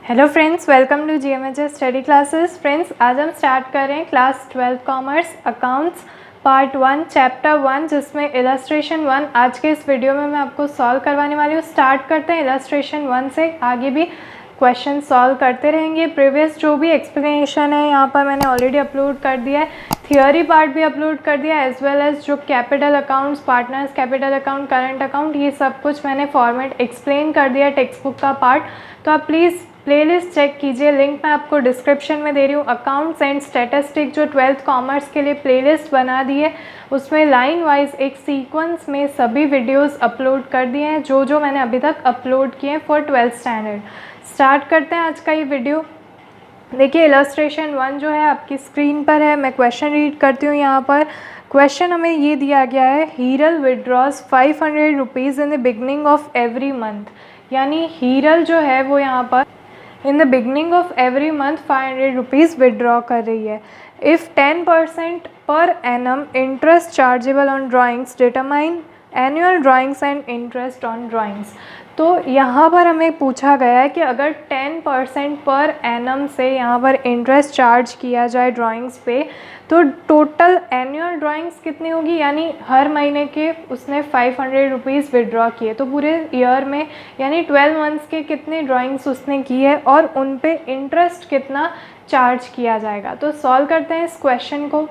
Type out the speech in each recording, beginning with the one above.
Hello friends, welcome to GMHS study classes. Friends, आज हम start कर रहे हैं class 12 commerce accounts part 1 chapter 1, जिसमें इलस्ट्रेशन 1 आज के इस वीडियो में मैं आपको सॉल्व करवाने वाली हूँ। स्टार्ट करते हैं इलस्ट्रेशन 1 से, आगे भी क्वेश्चन सॉल्व करते रहेंगे। प्रीवियस जो भी एक्सप्लेनेशन है यहाँ पर मैंने ऑलरेडी अपलोड कर दिया है, थियोरी पार्ट भी अपलोड कर दिया है, एज वेल एज जो capital accounts, partners capital account, current account, ये सब कुछ मैंने फॉर्मेट एक्सप्लेन कर दिया है टेक्स्ट बुक का पार्ट। तो आप प्लीज़ प्लेलिस्ट चेक कीजिए, लिंक मैं आपको डिस्क्रिप्शन में दे रही हूँ। अकाउंट्स एंड स्टैटिस्टिक जो 12th कॉमर्स के लिए प्लेलिस्ट बना दी है, उसमें लाइन वाइज एक सीक्वेंस में सभी वीडियोस अपलोड कर दिए हैं जो मैंने अभी तक अपलोड किए हैं फॉर 12th स्टैंडर्ड। स्टार्ट करते हैं आज का ये वीडियो। देखिए, इलस्ट्रेशन 1 जो है आपकी स्क्रीन पर है। मैं क्वेश्चन रीड करती हूँ। यहाँ पर क्वेश्चन हमें ये दिया गया है, Hiral withdraws 500 rupees in the beginning of every month. यानी हीरल जो है वो यहाँ पर in the beginning of every month 500 rupees withdraw कर रही है। If 10% per annum interest chargeable on drawings, determine annual drawings and interest on drawings. तो यहाँ पर हमें पूछा गया है कि अगर 10% पर एनम से यहाँ पर इंटरेस्ट चार्ज किया जाए ड्राइंग्स पे, तो टोटल एनुअल ड्राइंग्स कितनी होगी। यानी हर महीने के उसने 500 रुपीज़ विड्रॉ किए, तो पूरे ईयर में यानी 12 मंथ्स के कितने ड्राइंग्स उसने की है और उन पे इंटरेस्ट कितना चार्ज किया जाएगा। तो सॉल्व करते हैं इस क्वेश्चन को।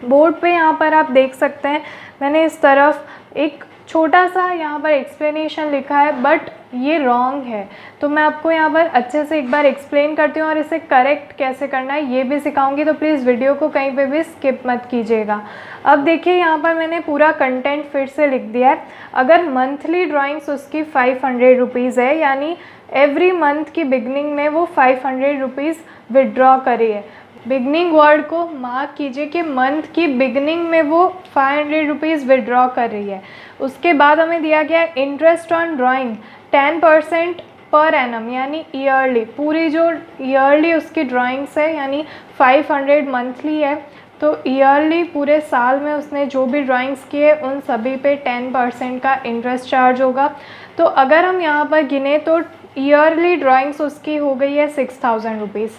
बोर्ड पे यहाँ पर आप देख सकते हैं, मैंने इस तरफ एक छोटा सा यहाँ पर एक्सप्लेनेशन लिखा है, बट ये रॉन्ग है। तो मैं आपको यहाँ पर अच्छे से एक बार एक्सप्लेन करती हूँ और इसे करेक्ट कैसे करना है ये भी सिखाऊंगी। तो प्लीज़ वीडियो को कहीं पे भी स्किप मत कीजिएगा। अब देखिए, यहाँ पर मैंने पूरा कंटेंट फिर से लिख दिया है। अगर मंथली ड्राइंग्स उसकी 500 रुपीज़ है, यानी एवरी मंथ की बिगनिंग में वो 500 रुपीज़ विड्रॉ करी है। बिगनिंग वर्ड को मार्क कीजिए कि मंथ की बिगनिंग में वो 500 रुपीज़ विड्रॉ कर रही है। उसके बाद हमें दिया गया interest on drawing 10% per annum, यानी ईयरली। पूरी जो ईयरली उसकी ड्राइंग्स है, यानी 500 मंथली है, तो ईयरली पूरे साल में उसने जो भी ड्राइंग्स किए उन सभी पे 10% का इंटरेस्ट चार्ज होगा। तो अगर हम यहाँ पर गिने तो ईयरली ड्राइंग्स उसकी हो गई है 6000 रुपीज़।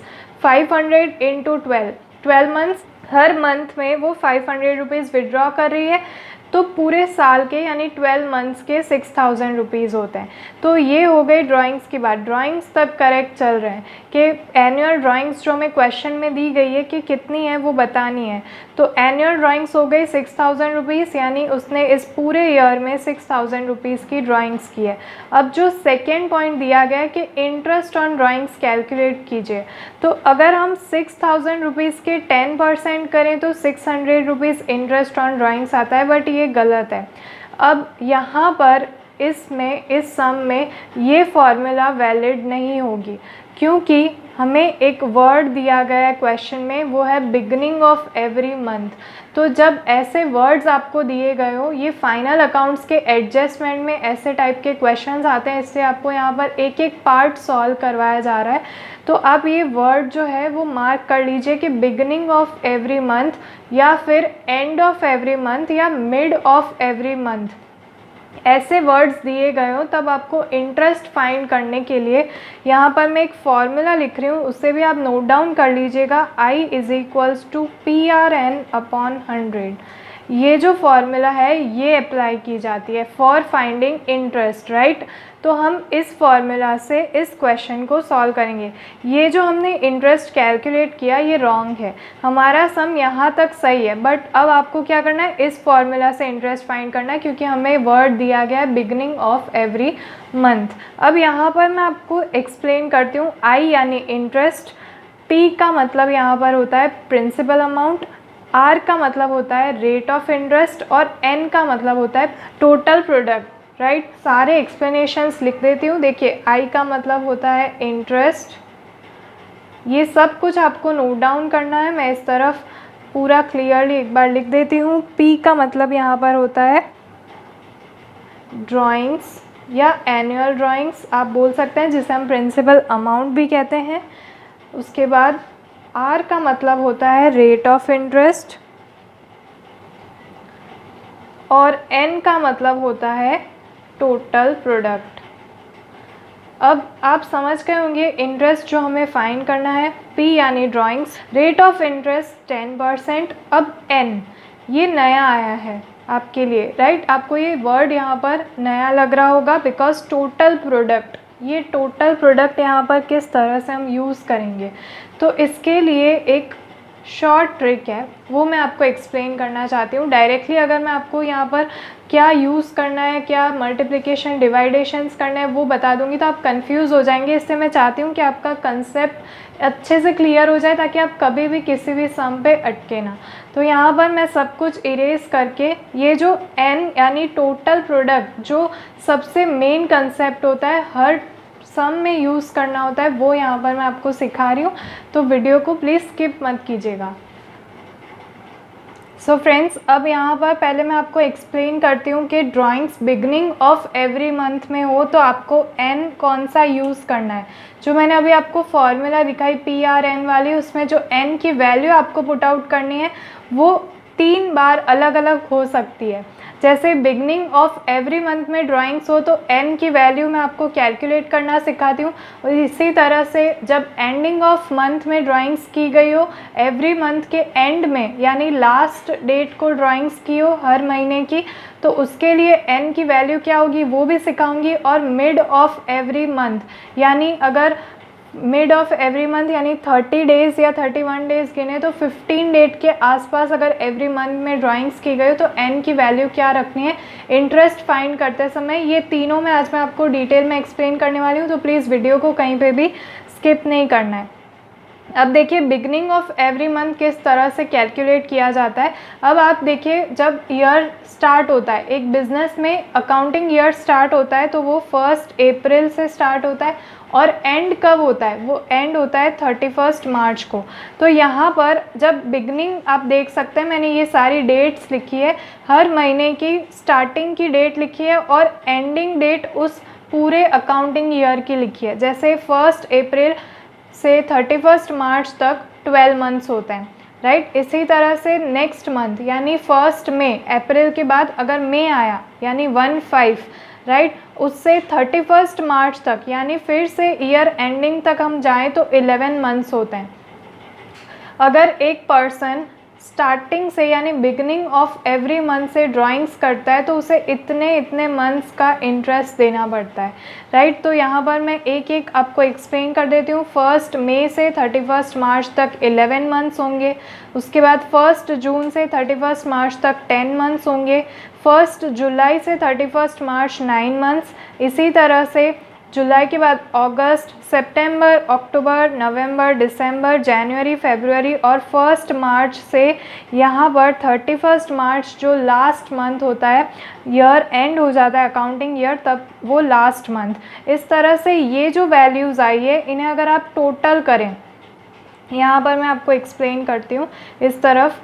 500 इंटू 12 मंथ्स, हर मंथ में वो 500 रुपीज़ विड्रॉ कर रही है। तो पूरे साल के यानी 12 मंथ्स के 6000 रुपीज़ होते हैं। तो ये हो गई ड्राइंग्स की बात। ड्राइंग्स तब करेक्ट चल रहे हैं कि एनुअल ड्राइंग्स जो हमें क्वेश्चन में दी गई है कि कितनी है वो बतानी है। तो एनुअल ड्राइंग्स हो गई 6000 रुपीज़, यानी उसने इस पूरे ईयर में 6000 रुपीज़ की ड्राइंग्स की है। अब जो सेकेंड पॉइंट दिया गया है कि इंटरेस्ट ऑन ड्राइंग्स कैलकुलेट कीजिए, तो अगर हम 6000 रुपीज़ के 10% करें तो 600 रुपीज़ इंटरेस्ट ऑन ड्राइंग्स आता है, बट ये गलत है। अब यहाँ पर इसमें इस सम में ये फॉर्मूला वैलिड नहीं होगी, क्योंकि हमें एक वर्ड दिया गया है क्वेश्चन में, वो है बिगनिंग ऑफ एवरी मंथ। तो जब ऐसे वर्ड्स आपको दिए गए हो, ये फाइनल अकाउंट्स के एडजस्टमेंट में ऐसे टाइप के क्वेश्चंस आते हैं, इससे आपको यहाँ पर एक एक पार्ट सॉल्व करवाया जा रहा है। तो आप ये वर्ड जो है वो मार्क कर लीजिए कि बिगनिंग ऑफ एवरी मंथ, या फिर एंड ऑफ एवरी मंथ, या मिड ऑफ एवरी मंथ। ऐसे वर्ड्स दिए गए हो तब आपको इंटरेस्ट फाइंड करने के लिए यहाँ पर मैं एक फॉर्मूला लिख रही हूँ, उससे भी आप नोट डाउन कर लीजिएगा। I = PRN/100। ये जो फॉर्मूला है ये अप्लाई की जाती है फॉर फाइंडिंग इंटरेस्ट, राइट। तो हम इस फॉर्मूला से इस क्वेश्चन को सॉल्व करेंगे। ये जो हमने इंटरेस्ट कैलकुलेट किया ये रॉन्ग है, हमारा सम यहाँ तक सही है, बट अब आपको क्या करना है, इस फॉर्मूला से इंटरेस्ट फाइंड करना है, क्योंकि हमें वर्ड दिया गया है बिगनिंग ऑफ एवरी मंथ। अब यहाँ पर मैं आपको एक्सप्लेन करती हूँ। I यानी इंटरेस्ट, P का मतलब यहाँ पर होता है प्रिंसिपल अमाउंट, R का मतलब होता है रेट ऑफ इंटरेस्ट, और N का मतलब होता है टोटल प्रोडक्ट, राइट। सारे एक्सप्लेनेशंस लिख देती हूँ। देखिए, I का मतलब होता है इंटरेस्ट, ये सब कुछ आपको नोट डाउन करना है। मैं इस तरफ पूरा क्लियरली एक बार लिख देती हूँ। P का मतलब यहाँ पर होता है ड्राइंग्स या एनुअल ड्राइंग्स आप बोल सकते हैं, जिसे हम प्रिंसिपल अमाउंट भी कहते हैं। उसके बाद R का मतलब होता है रेट ऑफ इंटरेस्ट, और N का मतलब होता है टोटल प्रोडक्ट। अब आप समझ गए होंगे इंटरेस्ट जो हमें फाइंड करना है, P यानी ड्राइंग्स, रेट ऑफ इंटरेस्ट 10%। अब N ये नया आया है आपके लिए, राइट। आपको ये वर्ड यहाँ पर नया लग रहा होगा बिकॉज टोटल प्रोडक्ट, ये टोटल प्रोडक्ट यहाँ पर किस तरह से हम यूज़ करेंगे, तो इसके लिए एक शॉर्ट ट्रिक है, वो मैं आपको एक्सप्लेन करना चाहती हूँ। डायरेक्टली अगर मैं आपको यहाँ पर क्या यूज़ करना है, क्या मल्टीप्लिकेशन डिवाइडेशंस करना है वो बता दूँगी तो आप कंफ्यूज हो जाएंगे। इससे मैं चाहती हूँ कि आपका कंसेप्ट अच्छे से क्लियर हो जाए ताकि आप कभी भी किसी भी सम पे अटके ना। तो यहाँ पर मैं सब कुछ इरेज करके ये जो n यानी टोटल प्रोडक्ट जो सबसे मेन कंसेप्ट होता है, हर सम में यूज़ करना होता है, वो यहाँ पर मैं आपको सिखा रही हूँ। तो वीडियो को प्लीज़ स्किप मत कीजिएगा। सो फ्रेंड्स, अब यहाँ पर पहले मैं आपको एक्सप्लेन करती हूँ कि drawings beginning of every month में हो तो आपको n कौन सा यूज़ करना है। जो मैंने अभी आपको फॉर्मूला दिखाई PRN वाली, उसमें जो n की वैल्यू आपको पुट आउट करनी है वो 3 बार अलग अलग हो सकती है। जैसे बिगनिंग ऑफ एवरी मंथ में ड्राइंग्स हो तो n की वैल्यू मैं आपको कैलकुलेट करना सिखाती हूँ, और इसी तरह से जब एंडिंग ऑफ मंथ में ड्राइंग्स की गई हो, एवरी मंथ के एंड में यानी लास्ट डेट को ड्राइंग्स की हो हर महीने की, तो उसके लिए n की वैल्यू क्या होगी वो भी सिखाऊंगी। और मिड ऑफ एवरी मंथ यानी अगर मिड ऑफ एवरी मंथ यानी 30 डेज़ या 31 डेज़ गिने तो 15 डेट के आसपास अगर एवरी मंथ में ड्राइंग्स की गई तो n की वैल्यू क्या रखनी है इंटरेस्ट फाइंड करते समय। ये तीनों में आज मैं आपको डिटेल में एक्सप्लेन करने वाली हूँ, तो प्लीज़ वीडियो को कहीं पे भी स्किप नहीं करना है। अब देखिए बिगनिंग ऑफ एवरी मंथ किस तरह से कैलकुलेट किया जाता है। अब आप देखिए जब ईयर स्टार्ट होता है, एक बिज़नेस में अकाउंटिंग ईयर स्टार्ट होता है तो वो 1 अप्रैल से स्टार्ट होता है, और एंड कब होता है, वो एंड होता है 31 मार्च को। तो यहाँ पर जब बिगनिंग आप देख सकते हैं मैंने ये सारी डेट्स लिखी है, हर महीने की स्टार्टिंग की डेट लिखी है और एंडिंग डेट उस पूरे अकाउंटिंग ईयर की लिखी है। जैसे 1 अप्रैल से 31 मार्च तक 12 मंथ्स होते हैं, राइट। इसी तरह से नेक्स्ट मंथ यानी 1 मई, अप्रैल के बाद अगर मई आया यानी 1/5, राइट, उससे 31 मार्च तक यानी फिर से ईयर एंडिंग तक हम जाएं तो 11 मंथ्स होते हैं। अगर एक पर्सन स्टार्टिंग से यानी बिगनिंग ऑफ एवरी मंथ से ड्राइंग्स करता है तो उसे इतने इतने मंथ्स का इंटरेस्ट देना पड़ता है, राइट। तो यहाँ पर मैं एक एक आपको एक्सप्लेन कर देती हूँ। 1 मई से 31 मार्च तक 11 मंथ्स होंगे, उसके बाद 1 जून से 31 मार्च तक 10 मंथ्स होंगे, 1 जुलाई से 31 मार्च 9 मंथ्स, इसी तरह से जुलाई के बाद अगस्त, सितंबर, अक्टूबर, नवंबर, दिसंबर, जनवरी, फरवरी और 1 मार्च से यहाँ पर 31 मार्च जो लास्ट मंथ होता है, ईयर एंड हो जाता है अकाउंटिंग ईयर, तब वो लास्ट मंथ। इस तरह से ये जो वैल्यूज़ आई है इन्हें अगर आप टोटल करें, यहाँ पर मैं आपको एक्सप्लेन करती हूँ, इस तरफ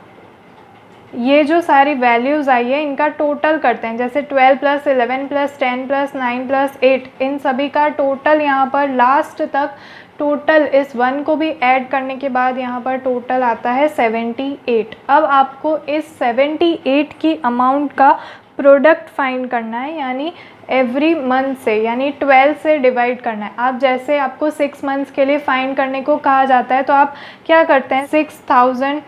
ये जो सारी वैल्यूज़ आई है इनका टोटल करते हैं। जैसे 12 + 11 + 10 + 9 + 8, इन सभी का टोटल यहाँ पर लास्ट तक टोटल इस 1 को भी ऐड करने के बाद यहाँ पर टोटल आता है 78। अब आपको इस 78 की अमाउंट का प्रोडक्ट फाइंड करना है, यानी एवरी मंथ से यानी 12 से डिवाइड करना है। आप जैसे आपको 6 मंथ्स के लिए फाइंड करने को कहा जाता है तो आप क्या करते हैं, 6000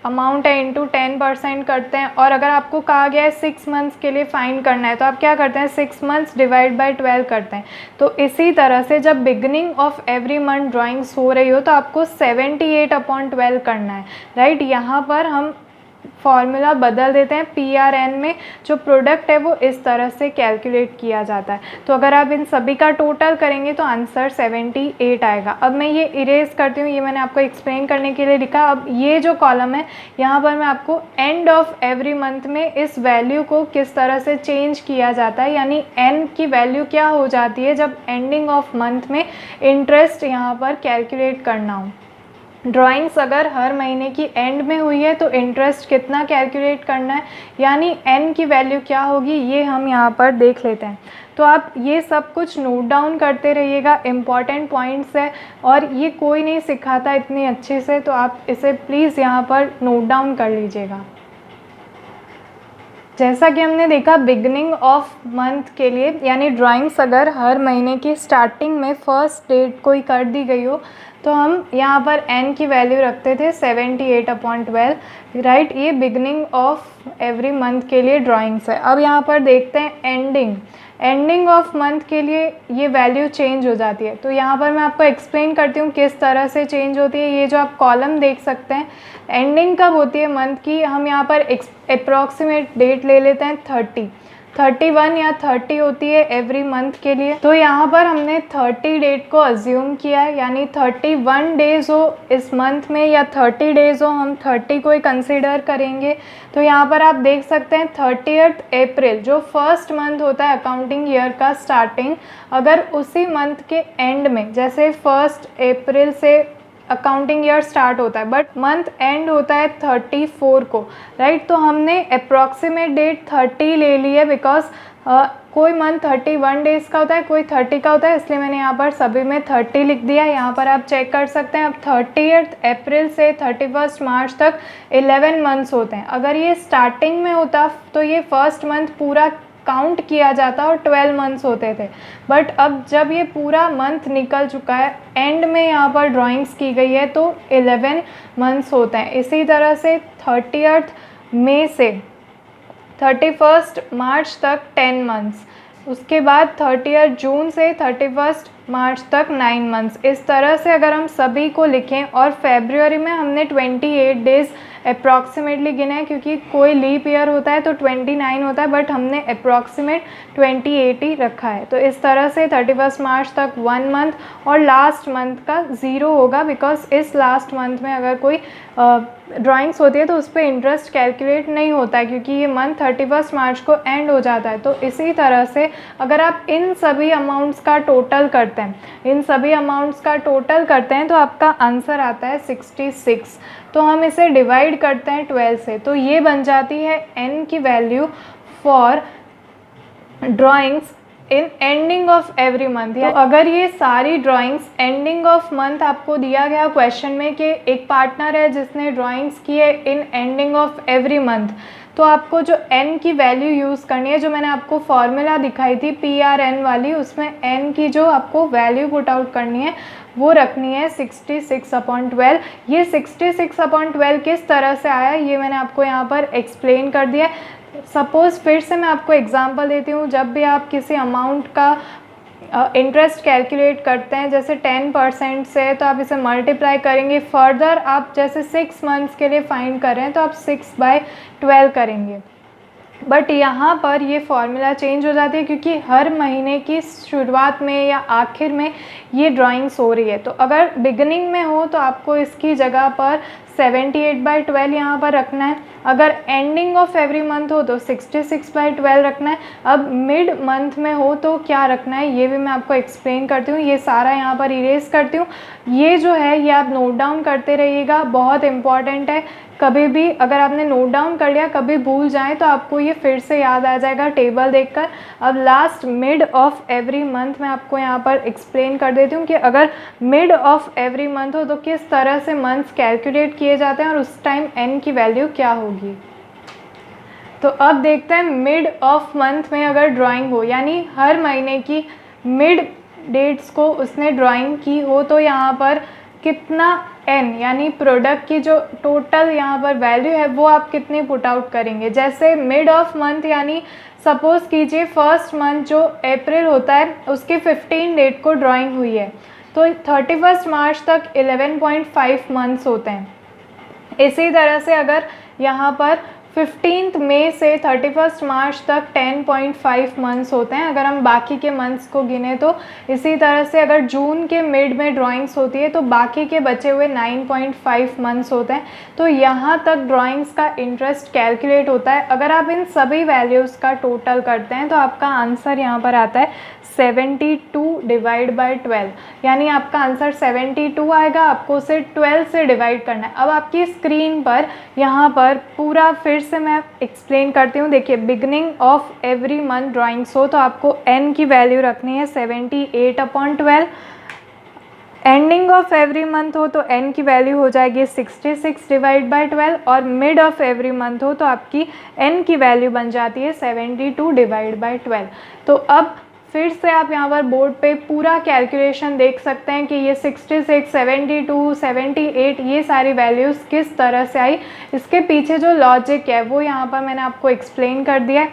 अमाउंट है इंटू 10% करते हैं, और अगर आपको कहा गया है 6 मंथ्स के लिए फाइंड करना है तो आप क्या करते हैं, 6 मंथ्स डिवाइड बाय 12 करते हैं। तो इसी तरह से जब beginning of every month drawings हो रही हो तो आपको 78/12 करना है, राइट। यहाँ पर हम फॉर्मूला बदल देते हैं, PRN में जो प्रोडक्ट है वो इस तरह से कैलकुलेट किया जाता है। तो अगर आप इन सभी का टोटल करेंगे तो आंसर 78 आएगा। अब मैं ये इरेज करती हूँ, ये मैंने आपको एक्सप्लेन करने के लिए लिखा। अब ये जो कॉलम है यहाँ पर मैं आपको एंड ऑफ एवरी मंथ में इस वैल्यू को किस तरह से चेंज किया जाता है, यानी n की वैल्यू क्या हो जाती है जब एंडिंग ऑफ मंथ में इंटरेस्ट यहाँ पर कैलकुलेट करना हो। ड्राइंग्स अगर हर महीने की एंड में हुई है तो इंटरेस्ट कितना कैलकुलेट करना है, यानी n की वैल्यू क्या होगी, ये हम यहाँ पर देख लेते हैं। तो आप ये सब कुछ नोट डाउन करते रहिएगा, इम्पॉर्टेंट पॉइंट्स है और ये कोई नहीं सिखाता इतनी अच्छे से, तो आप इसे प्लीज़ यहाँ पर नोट डाउन कर लीजिएगा। जैसा कि हमने देखा बिगनिंग ऑफ मंथ के लिए, यानी ड्राइंग्स अगर हर महीने की स्टार्टिंग में फर्स्ट डेट कोई कर दी गई हो तो हम यहाँ पर n की वैल्यू रखते थे 78/12, राइट। ये बिगनिंग ऑफ एवरी मंथ के लिए ड्राइंग्स है। अब यहाँ पर देखते हैं एंडिंग ऑफ मंथ के लिए ये वैल्यू चेंज हो जाती है। तो यहाँ पर मैं आपको एक्सप्लेन करती हूँ किस तरह से चेंज होती है। ये जो आप कॉलम देख सकते हैं, एंडिंग कब होती है मंथ की, हम यहाँ पर अप्रॉक्सीमेट डेट ले लेते हैं 31 या 30 होती है एवरी मंथ के लिए। तो यहाँ पर हमने 30 डेट को अज्यूम किया है, यानी 31 डेज़ हो इस मंथ में या 30 डेज़ हो, हम 30 को ही कंसिडर करेंगे। तो यहाँ पर आप देख सकते हैं 30 अप्रैल जो फर्स्ट मंथ होता है अकाउंटिंग ईयर का स्टार्टिंग, अगर उसी मंथ के एंड में, जैसे 1 अप्रैल से अकाउंटिंग ईयर स्टार्ट होता है बट मंथ एंड होता है 34 को, राइट। तो हमने अप्रॉक्सीमेट डेट 30 ले ली है बिकॉज कोई मंथ 31 डेज़ का होता है, कोई 30 का होता है, इसलिए मैंने यहाँ पर सभी में 30 लिख दिया है। यहाँ पर आप चेक कर सकते हैं। अब 30 अप्रैल से 31 मार्च तक 11 मंथ्स होते हैं। अगर ये स्टार्टिंग में होता तो ये फर्स्ट मंथ पूरा काउंट किया जाता और 12 मंथ्स होते थे, बट अब जब ये पूरा मंथ निकल चुका है, एंड में यहाँ पर ड्राइंग्स की गई है तो 11 मंथ्स होते हैं। इसी तरह से 30 मई से 31 मार्च तक 10 मंथ्स, उसके बाद 30 जून से 31 मार्च तक 9 मंथ्स। इस तरह से अगर हम सभी को लिखें, और फेब्रुअरी में हमने 28 डेज़ अप्रॉक्सीमेटली गिने हैं क्योंकि कोई लीप ईयर होता है तो 29 होता है, बट हमने अप्रॉक्सीमेट 28 ही रखा है। तो इस तरह से 31 मार्च तक 1 मंथ और लास्ट मंथ का 0 होगा, बिकॉज इस लास्ट मंथ में अगर कोई ड्राइंग्स होती है तो उस पर इंटरेस्ट कैलकुलेट नहीं होता है क्योंकि ये मंथ 31 मार्च को एंड हो जाता है। तो इसी तरह से अगर आप इन सभी अमाउंट्स का टोटल करते हैं तो आपका आंसर आता है 66। तो हम इसे डिवाइड करते हैं 12 से, तो ये बन जाती है n की value for drawings in ending of every month. तो अगर ये सारी ड्राइंग्स एंडिंग ऑफ मंथ आपको दिया गया क्वेश्चन में कि एक पार्टनर है जिसने ड्राइंग्स की है इन एंडिंग ऑफ एवरी मंथ, तो आपको जो n की वैल्यू यूज़ करनी है, जो मैंने आपको फॉर्मूला दिखाई थी PRN वाली, उसमें n की जो आपको वैल्यू पुट आउट करनी है वो रखनी है 66/12। ये 66/12 किस तरह से आया ये मैंने आपको यहाँ पर एक्सप्लेन कर दिया है। सपोज़ फिर से मैं आपको एग्जांपल देती हूँ, जब भी आप किसी अमाउंट का इंटरेस्ट कैलकुलेट करते हैं जैसे 10% से, तो आप इसे मल्टीप्लाई करेंगे। फर्दर आप जैसे 6 मंथ्स के लिए फाइंड कर रहे हैं तो आप 6/12 करेंगे, बट यहाँ पर ये फॉर्मूला चेंज हो जाती है क्योंकि हर महीने की शुरुआत में या आखिर में ये ड्राइंग्स हो रही है। तो अगर बिगिनिंग में हो तो आपको इसकी जगह पर 78/12 यहाँ पर रखना है, अगर एंडिंग ऑफ एवरी मंथ हो तो 66/12 रखना है। अब मिड मंथ में हो तो क्या रखना है ये भी मैं आपको एक्सप्लेन करती हूँ। ये सारा यहाँ पर इरेज करती हूँ। ये जो है ये आप नोट डाउन करते रहिएगा, बहुत इंपॉर्टेंट है। कभी भी अगर आपने नोट डाउन कर लिया, कभी भूल जाएं तो आपको ये फिर से याद आ जाएगा टेबल देखकर। अब last mid of every month मैं आपको यहाँ पर एक्सप्लेन कर देती हूँ कि अगर मिड ऑफ एवरी मंथ हो तो किस तरह से मंथ्स कैलकुलेट किए जाते हैं और उस टाइम n की वैल्यू क्या होगी। तो अब देखते हैं मिड ऑफ मंथ में अगर ड्राइंग हो, यानी हर महीने की मिड डेट्स को उसने ड्राइंग की हो, तो यहाँ पर कितना n यानी प्रोडक्ट की जो टोटल यहाँ पर वैल्यू है वो आप कितनी पुट आउट करेंगे। जैसे मिड ऑफ मंथ यानी सपोज़ कीजिए फर्स्ट मंथ जो अप्रैल होता है उसकी 15 डेट को ड्राइंग हुई है, तो 31 मार्च तक 11.5 मंथ्स होते हैं। इसी तरह से अगर यहाँ पर 15 मई से 31 मार्च तक 10.5 मंथ्स होते हैं, अगर हम बाकी के मंथ्स को गिने तो। इसी तरह से अगर जून के मिड में ड्राइंग्स होती है तो बाकी के बचे हुए 9.5 मंथ्स होते हैं। तो यहाँ तक ड्राइंग्स का इंटरेस्ट कैलकुलेट होता है। अगर आप इन सभी वैल्यूज़ का टोटल करते हैं तो आपका आंसर यहाँ पर आता है 72/12, यानी आपका आंसर 72 आएगा। आपको उसे 12 से डिवाइड करना है। अब आपकी स्क्रीन पर यहाँ पर पूरा फिर से मैं एक्सप्लेन करती हूँ। देखिए, beginning of every month drawings हो तो आपको n की वैल्यू रखनी है 78/12। एंडिंग ऑफ एवरी मंथ हो तो n की वैल्यू हो जाएगी 66 डिवाइड बाई 12 और मिड ऑफ एवरी मंथ हो तो आपकी n की वैल्यू बन जाती है 72 डिवाइड बाई 12। तो अब फिर से आप यहाँ पर बोर्ड पे पूरा कैलकुलेशन देख सकते हैं कि ये 66, 72, 78 ये सारी वैल्यूज़ किस तरह से आई। इसके पीछे जो लॉजिक है वो यहाँ पर मैंने आपको एक्सप्लेन कर दिया है।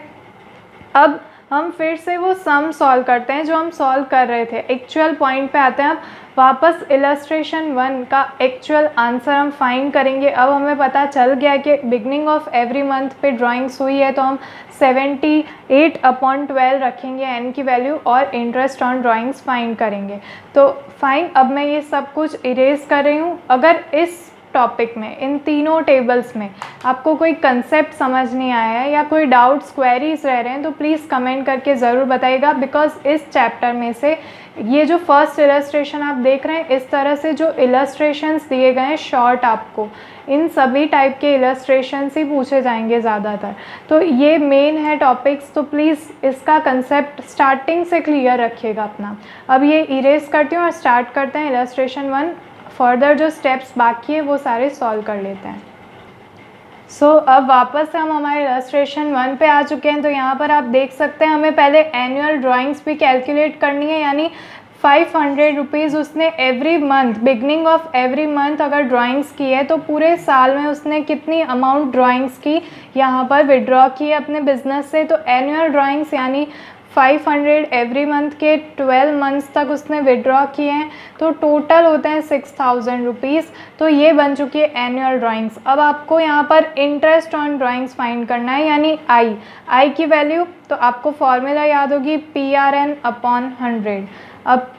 अब हम फिर से वो सम सॉल्व करते हैं जो हम सॉल्व कर रहे थे। एक्चुअल पॉइंट पे आते हैं, अब वापस इलस्ट्रेशन 1 का एक्चुअल आंसर हम फाइंड करेंगे। अब हमें पता चल गया कि बिगनिंग ऑफ एवरी मंथ पे ड्राइंग्स हुई है तो हम 78/12 रखेंगे n की वैल्यू और इंटरेस्ट ऑन ड्राइंग्स फाइंड करेंगे। तो फाइन, अब मैं ये सब कुछ इरेज कर रही हूँ। अगर इस टॉपिक में इन तीनों टेबल्स में आपको कोई कंसेप्ट समझ नहीं आया है या कोई डाउट्स क्वेरीज रह रहे हैं तो प्लीज़ कमेंट करके ज़रूर बताइएगा। बिकॉज इस चैप्टर में से ये जो फर्स्ट इलस्ट्रेशन आप देख रहे हैं, इस तरह से जो इलस्ट्रेशंस दिए गए हैं शॉर्ट, आपको इन सभी टाइप के इलस्ट्रेशंस ही पूछे जाएंगे ज़्यादातर। तो ये मेन है टॉपिक्स, तो प्लीज़ इसका कंसेप्ट स्टार्टिंग से क्लियर रखिएगा अपना। अब ये इरेज करती हूँ और स्टार्ट करते हैं इलस्ट्रेशन 1। फर्दर जो स्टेप्स बाकी है वो सारे सॉल्व कर लेते हैं। अब वापस से हम हमारे इलस्ट्रेशन 1 पे आ चुके हैं। तो यहाँ पर आप देख सकते हैं हमें पहले एनुअल ड्राइंग्स भी कैलकुलेट करनी है, यानी 500 रुपीज़ उसने every month, beginning of every month अगर ड्राइंग्स की है तो पूरे साल में उसने कितनी अमाउंट ड्राइंग्स की यहाँ पर विड्रॉ की है अपने बिजनेस से। तो एनुअल ड्राइंग्स यानी 500 एवरी मंथ के 12 मंथ्स तक उसने विड्रॉ किए हैं, तो टोटल होते हैं 6000 रुपीज़। तो ये बन चुकी है एनुअल ड्राइंग्स। अब आपको यहाँ पर इंटरेस्ट ऑन ड्राइंग्स फाइंड करना है, यानी आई की वैल्यू। तो आपको फॉर्मूला याद होगी PRN/100। अब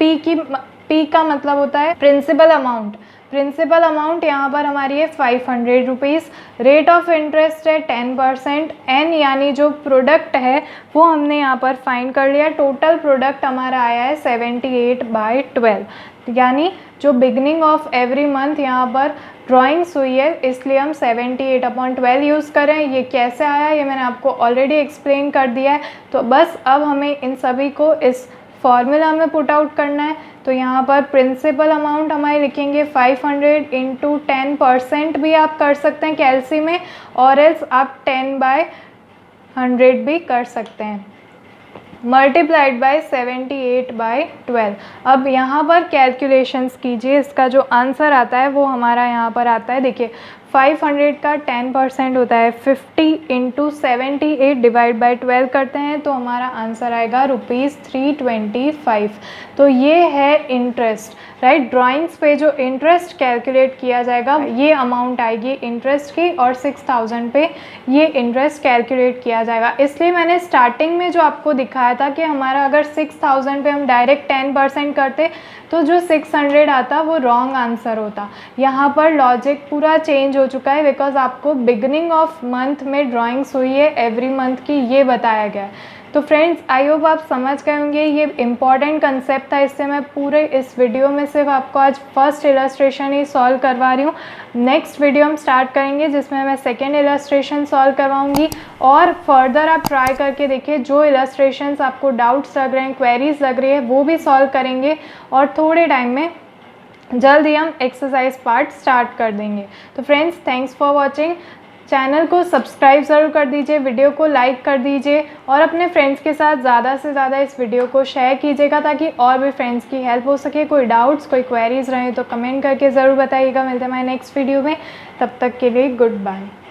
P का मतलब होता है प्रिंसिपल अमाउंट। प्रिंसिपल अमाउंट यहाँ पर हमारी है 500 रुपीज़। रेट ऑफ इंटरेस्ट है 10%। n यानी जो प्रोडक्ट है वो हमने यहाँ पर फाइंड कर लिया। टोटल प्रोडक्ट हमारा आया है 78/12, यानी जो बिगनिंग ऑफ एवरी मंथ यहाँ पर ड्राइंग्स हुई है इसलिए हम 78/12 यूज़ करें। ये कैसे आया ये मैंने आपको ऑलरेडी एक्सप्लेन कर दिया है। तो बस अब हमें इन सभी को इस फॉर्मूला में पुट आउट करना है। तो यहाँ पर प्रिंसिपल अमाउंट हमारे लिखेंगे 500 × 10% भी आप कर सकते हैं कैलसी में, और एल्स आप 10/100 भी कर सकते हैं, मल्टीप्लाइड बाय 78/12। अब यहाँ पर कैलकुलेशंस कीजिए, इसका जो आंसर आता है वो हमारा यहाँ पर आता है, देखिए 500 का 10% होता है 50 × 78 डिवाइड बाई 12 करते हैं तो हमारा आंसर आएगा ₹325। तो ये है इंटरेस्ट, राइट। ड्राइंग्स पे जो इंटरेस्ट कैलकुलेट किया जाएगा ये अमाउंट आएगी इंटरेस्ट की, और 6000 पे ये इंटरेस्ट कैलकुलेट किया जाएगा। इसलिए मैंने स्टार्टिंग में जो आपको दिखाया था कि हमारा अगर 6000 पे हम डायरेक्ट 10% करते तो जो 600 आता वो रॉन्ग आंसर होता। यहाँ पर लॉजिक पूरा चेंज हो चुका है, बिकॉज आपको बिगनिंग ऑफ मंथ में ड्राइंग्स हुई है एवरी मंथ की, ये बताया गया है। तो फ्रेंड्स आई होप आप समझ गए होंगे, ये इंपॉर्टेंट कंसेप्ट था, इससे मैं पूरे इस वीडियो में सिर्फ आपको आज फर्स्ट इलस्ट्रेशन ही सॉल्व करवा रही हूँ। नेक्स्ट वीडियो हम स्टार्ट करेंगे जिसमें मैं सेकेंड इलस्ट्रेशन सॉल्व करवाऊँगी, और फर्दर आप ट्राई करके देखिए जो इलस्ट्रेशंस आपको डाउट्स लग रहे हैं, क्वेरीज लग रही है वो भी सॉल्व करेंगे, और थोड़े टाइम में जल्द ही हम एक्सरसाइज पार्ट स्टार्ट कर देंगे। तो friends thanks for watching. Channel को सब्सक्राइब ज़रूर कर दीजिए, वीडियो को लाइक कर दीजिए, और अपने फ्रेंड्स के साथ ज़्यादा से ज़्यादा इस वीडियो को शेयर कीजिएगा ताकि और भी फ्रेंड्स की हेल्प हो सके। कोई डाउट्स, कोई क्वेरीज रहे तो कमेंट करके ज़रूर बताइएगा। मिलते हैं हमारे नेक्स्ट वीडियो में, तब तक के लिए गुड बाय।